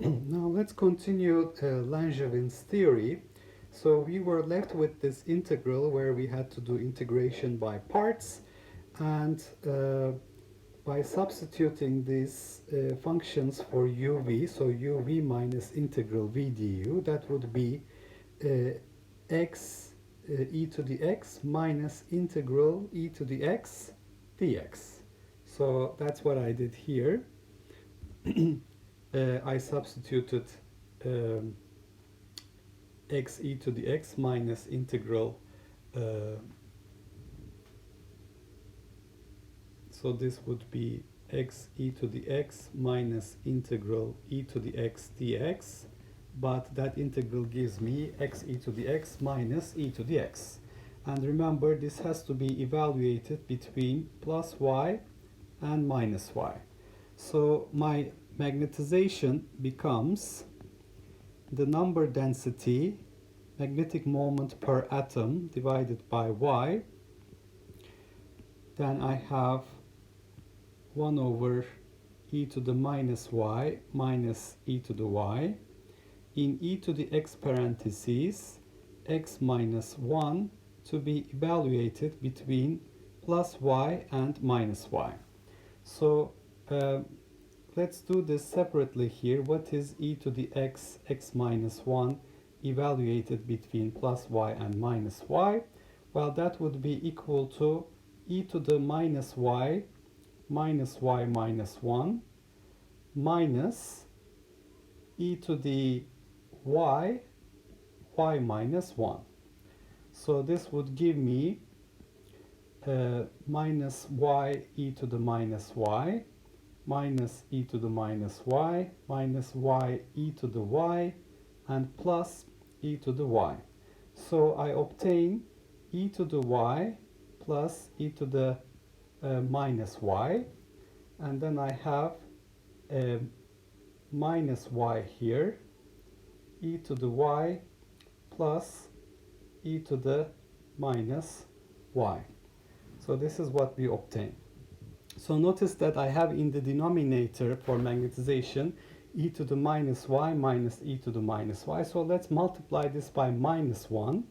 Now let's continue Langevin's theory. So we were left with this integral where we had to do integration by parts, and by substituting these functions for uv, so uv minus integral v du, that would be uh, x e to the x minus integral e to the x dx. So that's what I did here. I substituted um, x e to the x minus integral. So this would be x e to the x minus integral e to the x dx. But that integral gives me x e to the x minus e to the x. And remember, this has to be evaluated between plus y and minus y. So my magnetization becomes the number density, magnetic moment per atom divided by y. Then I have 1 over e to the minus y minus e to the y. In e to the x parentheses, x minus 1 to be evaluated between plus y and minus y. So let's do this separately here. What is e to the x, x minus 1 evaluated between plus y and minus y? Well, that would be equal to e to the minus y minus 1 minus e to the y minus 1. So this would give me minus y e to the minus y minus e to the minus y minus y e to the y and plus e to the y. So I obtain e to the y plus e to the minus y, and then I have minus y here, e to the y plus e to the minus y. So this is what we obtain. So notice that I have in the denominator for magnetization e to the minus y minus e to the minus y. So let's multiply this by minus 1.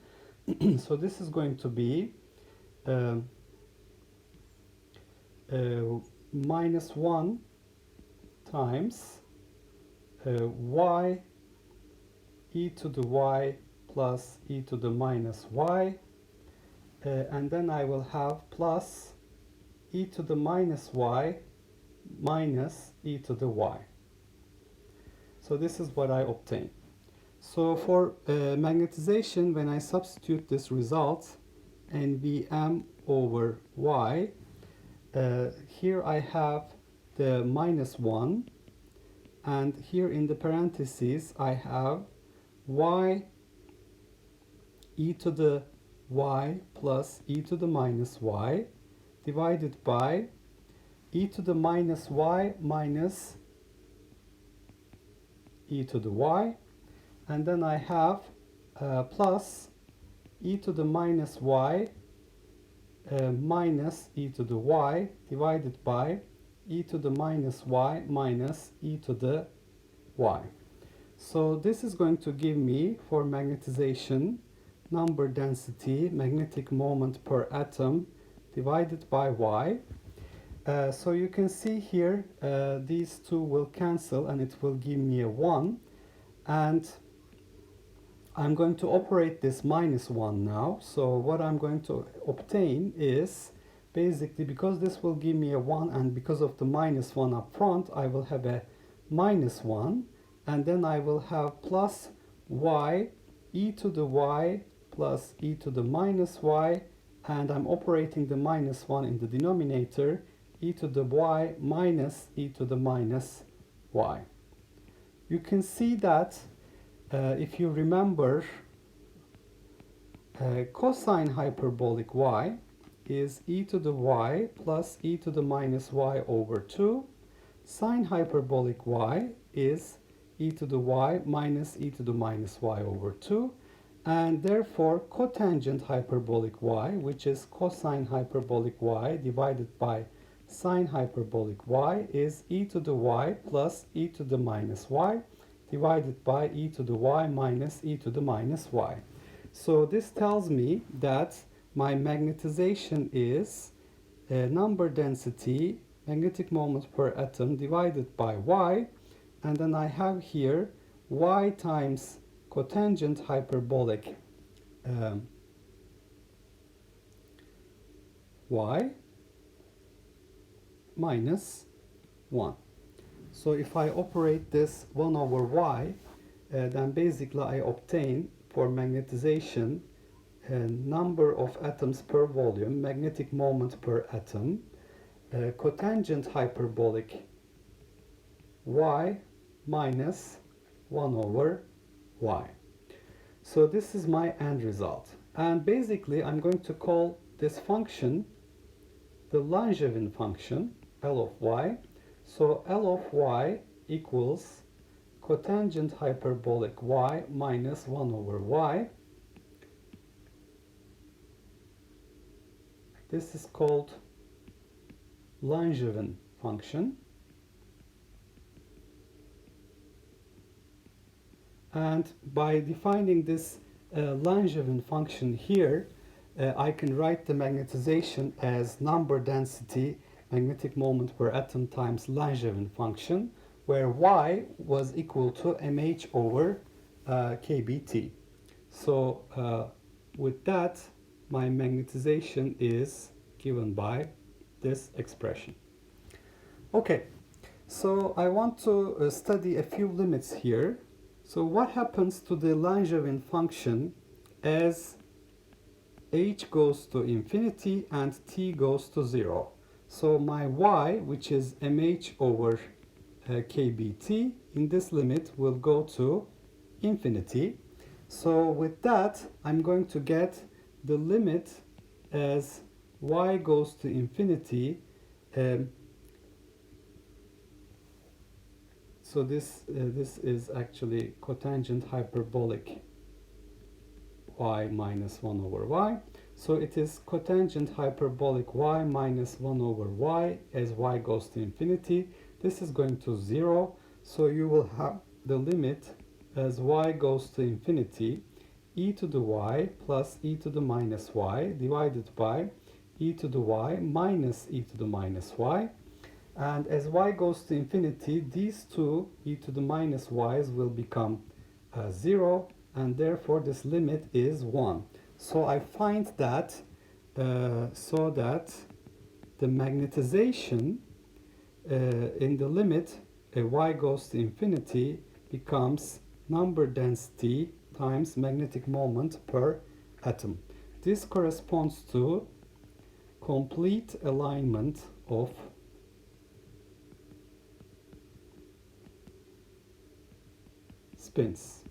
So this is going to be minus 1 times y e to the y plus e to the minus y, and then I will have plus e to the minus y minus e to the y. So this is what I obtain. So for magnetization, when I substitute this result, NVM over y, here I have the minus 1, and here in the parentheses I have y e to the y plus e to the minus y divided by e to the minus y minus e to the y, and then I have plus e to the minus y minus e to the y divided by e to the minus y minus e to the y. So this is going to give me, for magnetization, number density, magnetic moment per atom divided by y. So you can see here these two will cancel and it will give me a 1, and I'm going to operate this minus 1 now. So what I'm going to obtain is basically, because this will give me a 1 and because of the minus 1 up front, I will have a minus 1, and then I will have plus y e to the y plus e to the minus y, and I'm operating the minus 1 in the denominator, e to the y minus e to the minus y. You can see that if you remember, cosine hyperbolic y is e to the y plus e to the minus y over 2. Sine hyperbolic y is e to the y minus e to the minus y over 2. And therefore, cotangent hyperbolic y, which is cosine hyperbolic y divided by sine hyperbolic y, is e to the y plus e to the minus y. divided by e to the y minus e to the minus y. So this tells me that my magnetization is number density, magnetic moment per atom divided by y, and then I have here y times cotangent hyperbolic y minus 1. So if I operate this 1 over y, then basically I obtain for magnetization a number of atoms per volume, magnetic moment per atom, cotangent hyperbolic y minus 1 over y. So this is my end result. And basically I'm going to call this function the Langevin function, L of y. So L of y equals cotangent hyperbolic y minus 1 over y. This is called Langevin function. And by defining this Langevin function here, I can write the magnetization as number density magnetic moment per atom times Langevin function, where y was equal to mh over kBt. So with that, my magnetization is given by this expression. Okay, so I want to study a few limits here. So what happens to the Langevin function as h goes to infinity and t goes to 0? So my y, which is mh over kBt, in this limit will go to infinity. So with that, I'm going to get the limit as y goes to infinity. So this is actually cotangent hyperbolic y minus 1 over y. So it is cotangent hyperbolic y minus 1 over y as y goes to infinity. This is going to 0. So you will have the limit as y goes to infinity, e to the y plus e to the minus y divided by e to the y minus e to the minus y. And as y goes to infinity, these two e to the minus y's will become 0, and therefore this limit is 1. So I find that so that the magnetization in the limit y goes to infinity becomes number density times magnetic moment per atom. This corresponds to complete alignment of spins.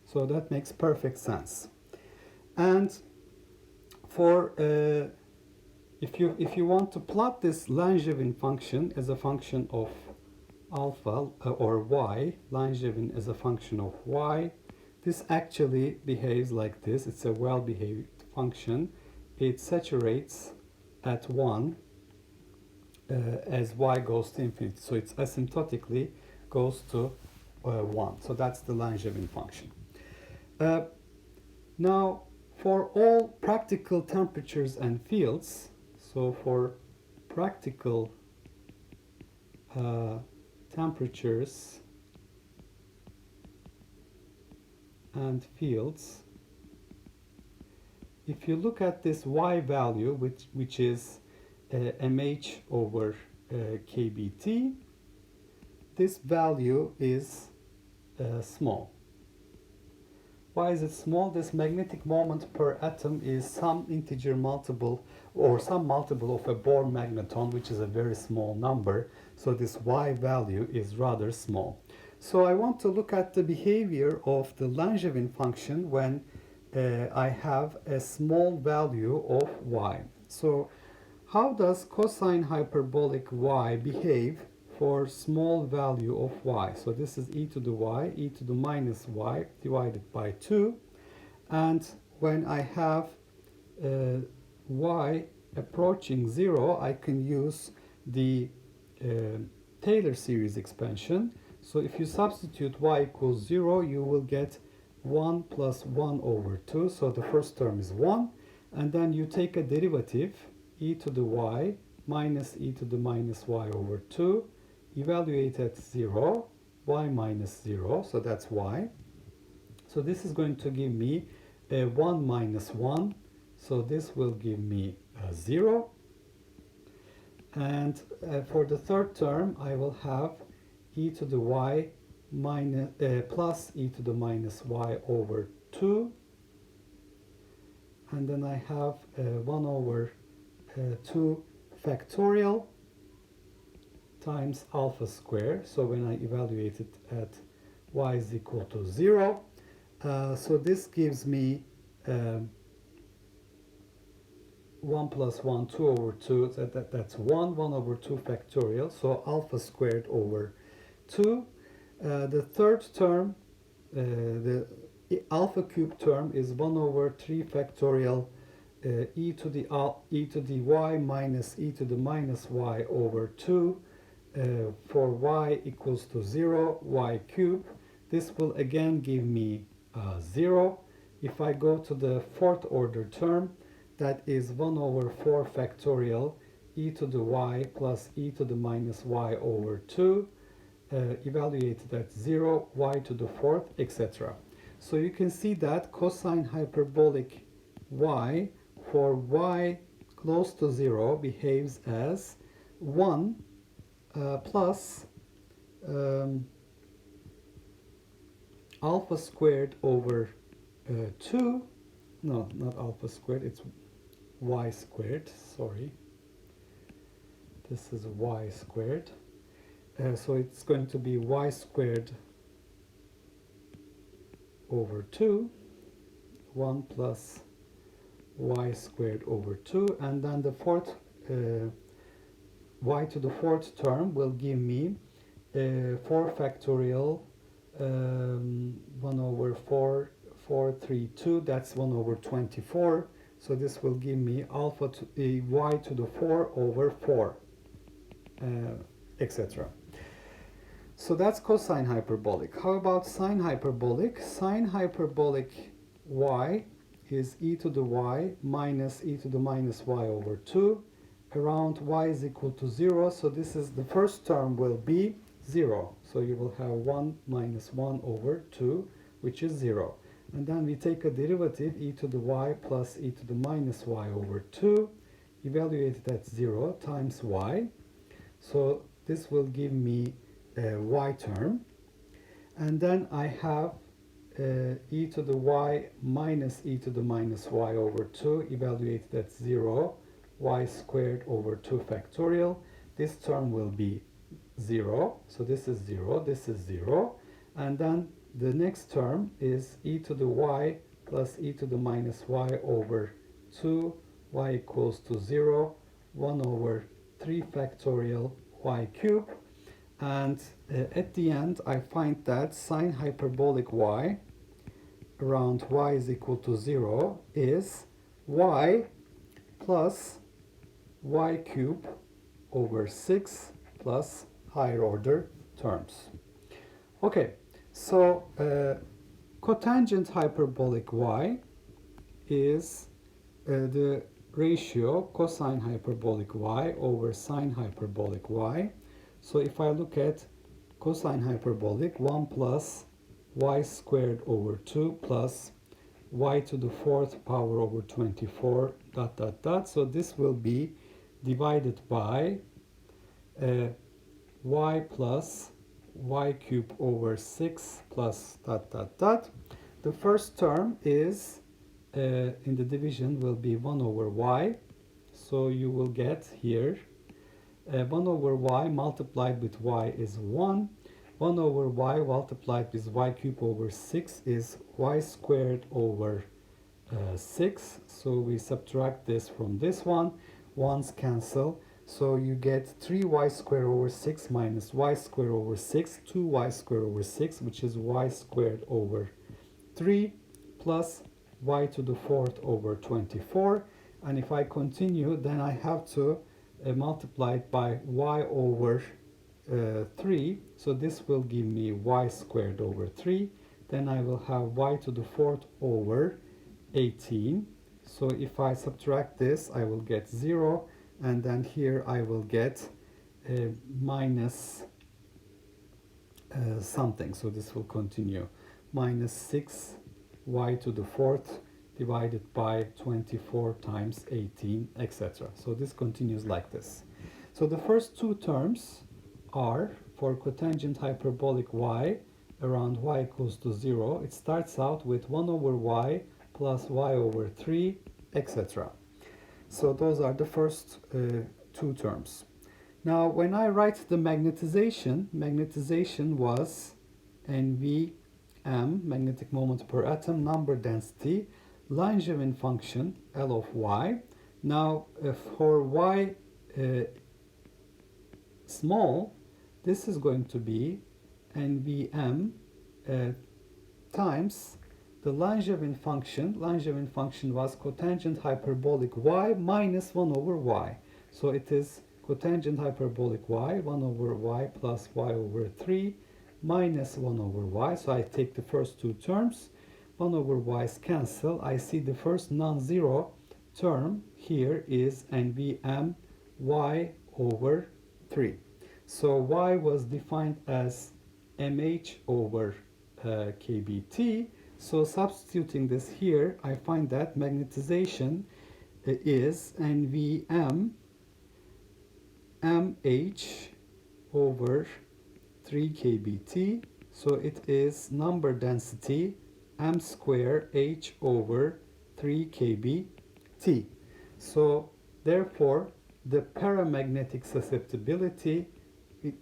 So that makes perfect sense. And for if you want to plot this Langevin function as a function of alpha or y, Langevin as a function of y, this actually behaves like this. It's a well-behaved function. It saturates at 1 as y goes to infinity. So it's asymptotically goes to 1. So that's the Langevin function. Now, for all practical temperatures and fields, so for practical temperatures and fields, if you look at this y value, which is mh over kBt, this value is small. Why is it small? This magnetic moment per atom is some integer multiple or some multiple of a Bohr magneton, which is a very small number. So this y value is rather small. So I want to look at the behavior of the Langevin function when I have a small value of y. So how does cosine hyperbolic y behave for small value of y? So this is e to the y, e to the minus y divided by 2. And when I have y approaching 0, I can use the Taylor series expansion. So if you substitute y equals 0, you will get 1 plus 1 over 2. So the first term is 1. And then you take a derivative, e to the y minus e to the minus y over 2. Evaluate at 0, y minus 0. So that's y. So this is going to give me 1 minus 1. So this will give me 0. And for the third term, I will have e to the y minus, plus e to the minus y over 2. And then I have 1 over 2 factorial times alpha squared. So when I evaluate it at y is equal to 0, so this gives me 1 plus 1, 2 over 2, that's 1 over 2 factorial, so alpha squared over 2. The third term, the alpha cube term is 1 over 3 factorial e to the y minus e to the minus y over 2 for y equals to 0, y cube. This will again give me 0. If I go to the fourth order term, that is 1 over 4 factorial e to the y plus e to the minus y over 2, evaluated at 0, y to the fourth, etc. So you can see that cosine hyperbolic y for y close to 0 behaves as 1 plus alpha squared over 2, no, not alpha squared, it's y squared, sorry, this is y squared, so it's going to be y squared over 2, 1 plus y squared over 2, and then the fourth y to the fourth term will give me 4 factorial 1 over 4, 4, 3, 2, that's 1 over 24. So this will give me alpha to y to the 4 over 4, etc. So that's cosine hyperbolic. How about sine hyperbolic? Sine hyperbolic y is e to the y minus e to the minus y over 2. Around y is equal to 0. So this is the first term will be 0. So you will have 1 minus 1 over 2, which is 0. And then we take a derivative, e to the y plus e to the minus y over 2, evaluated at 0 times y. So this will give me a y term. And then I have e to the y minus e to the minus y over 2, evaluated at 0, y squared over 2 factorial. This term will be 0. So this is 0, this is 0. And then the next term is e to the y plus e to the minus y over 2, y equals to 0, 1 over 3 factorial y cube. And at the end, I find that sine hyperbolic y around y is equal to 0 is y plus y cube over 6 plus higher order terms. Okay. So cotangent hyperbolic y is the ratio cosine hyperbolic y over sine hyperbolic y. So if I look at cosine hyperbolic, 1 plus y squared over 2 plus y to the fourth power over 24 dot dot dot. So this will be divided by y plus y cube over 6 plus dot dot dot. The first term is in the division will be 1 over y. So you will get here 1 over y multiplied with y is 1. 1 over y multiplied with y cube over 6 is y squared over 6. So we subtract this from this one. Ones cancel. So you get 3y squared over 6 minus y squared over 6, 2y squared over 6, which is y squared over 3, plus y to the fourth over 24. And if I continue, then I have to multiply it by y over 3, so this will give me y squared over 3. Then I will have y to the 4th over 18. So if I subtract this, I will get 0, and then here I will get minus something. So this will continue. Minus 6 y to the 4th divided by 24 times 18, etc. So this continues like this. So the first two terms are for cotangent hyperbolic y around y equals to 0. It starts out with 1 over y plus y over 3, etc. So those are the first two terms. Now when I write the magnetization was NVM, magnetic moment per atom, number density, Langevin function L of y. Now for y small, this is going to be NVM times the Langevin function. Langevin function was cotangent hyperbolic y minus 1 over y. So it is cotangent hyperbolic y, 1 over y plus y over 3 minus 1 over y. So I take the first two terms. 1 over y's cancel. I see the first non-zero term here is NVM y over 3. So y was defined as mh over kBt. So substituting this here, I find that magnetization is NVM mh over 3 kBt. So it is number density m square h over 3 kBt. So therefore the paramagnetic susceptibility,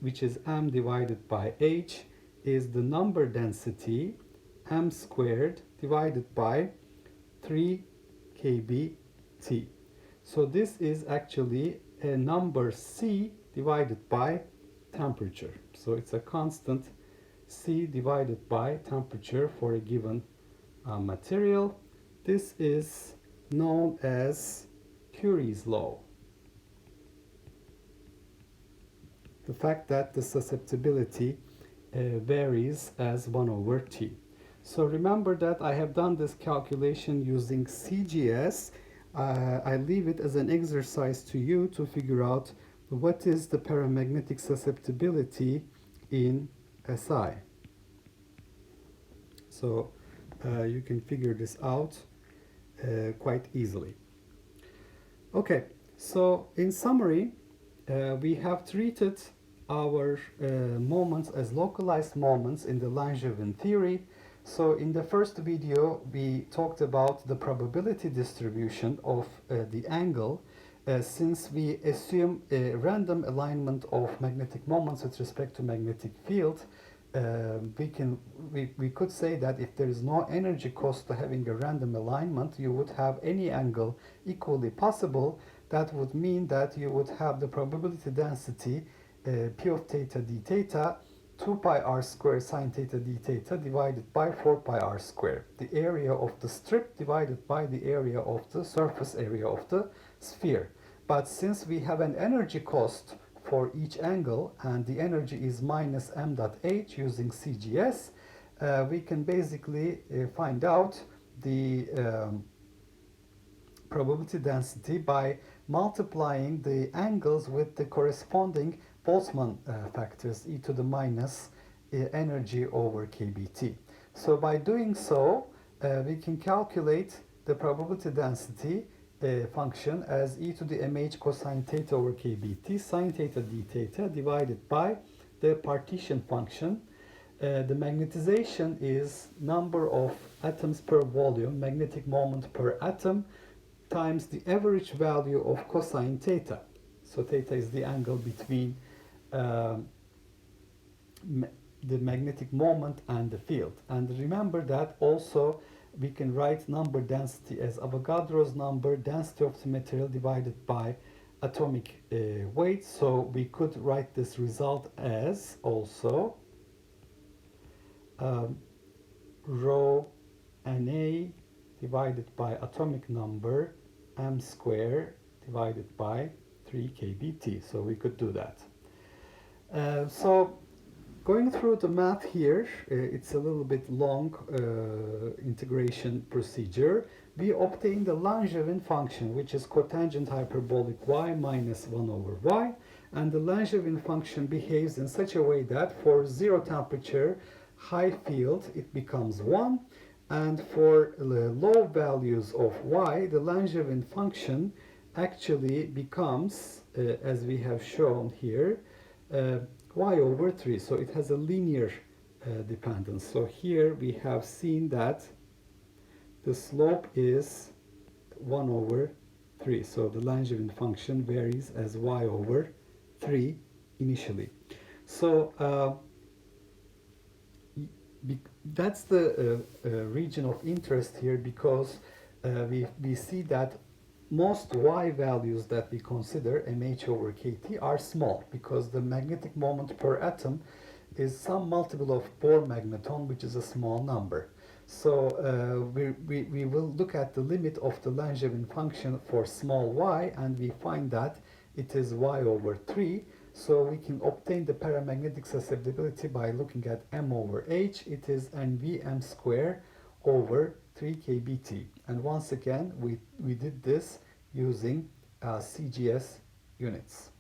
which is m divided by h, is the number density m squared divided by 3 kBt. So this is actually a number c divided by temperature. So it's a constant c divided by temperature for a given material. This is known as Curie's law. The fact that the susceptibility varies as 1 over t. So remember that I have done this calculation using CGS. I leave it as an exercise to you to figure out what is the paramagnetic susceptibility in SI. So you can figure this out quite easily. Okay, so in summary, we have treated our moments as localized moments in the Langevin theory. So in the first video, we talked about the probability distribution of the angle. Since we assume a random alignment of magnetic moments with respect to magnetic field, we could say that if there is no energy cost to having a random alignment, you would have any angle equally possible. That would mean that you would have the probability density p of theta d theta 2 pi r square sine theta d theta divided by 4 pi r square. The area of the strip divided by the area of the surface area of the sphere. But since we have an energy cost for each angle and the energy is minus m dot h using CGS, we can basically find out the probability density by multiplying the angles with the corresponding Boltzmann factors, e to the minus energy over kBt. So by doing so, we can calculate the probability density function as e to the mh cosine theta over kBt sine theta d theta divided by the partition function. The magnetization is number of atoms per volume, magnetic moment per atom, times the average value of cosine theta. So theta is the angle between the magnetic moment and the field. And remember that also we can write number density as Avogadro's number, density of the material divided by atomic weight. So we could write this result as also rho Na divided by atomic number m square divided by 3 kBt. So we could do that. So going through the math here, it's a little bit long integration procedure. We obtain the Langevin function, which is cotangent hyperbolic y minus 1 over y. And the Langevin function behaves in such a way that for 0 temperature, high field, it becomes 1. And for the low values of y, the Langevin function actually becomes, as we have shown here, y over 3. So it has a linear dependence. So here we have seen that the slope is 1 over 3. So the Langevin function varies as y over 3 initially. So that's the region of interest here, because we see that most y values that we consider, mh over kt, are small, because the magnetic moment per atom is some multiple of Bohr magneton, which is a small number. So we will look at the limit of the Langevin function for small y, and we find that it is y over 3. So we can obtain the paramagnetic susceptibility by looking at m over h. It is nvm square over 3 kBt. And once again, we did this using CGS units.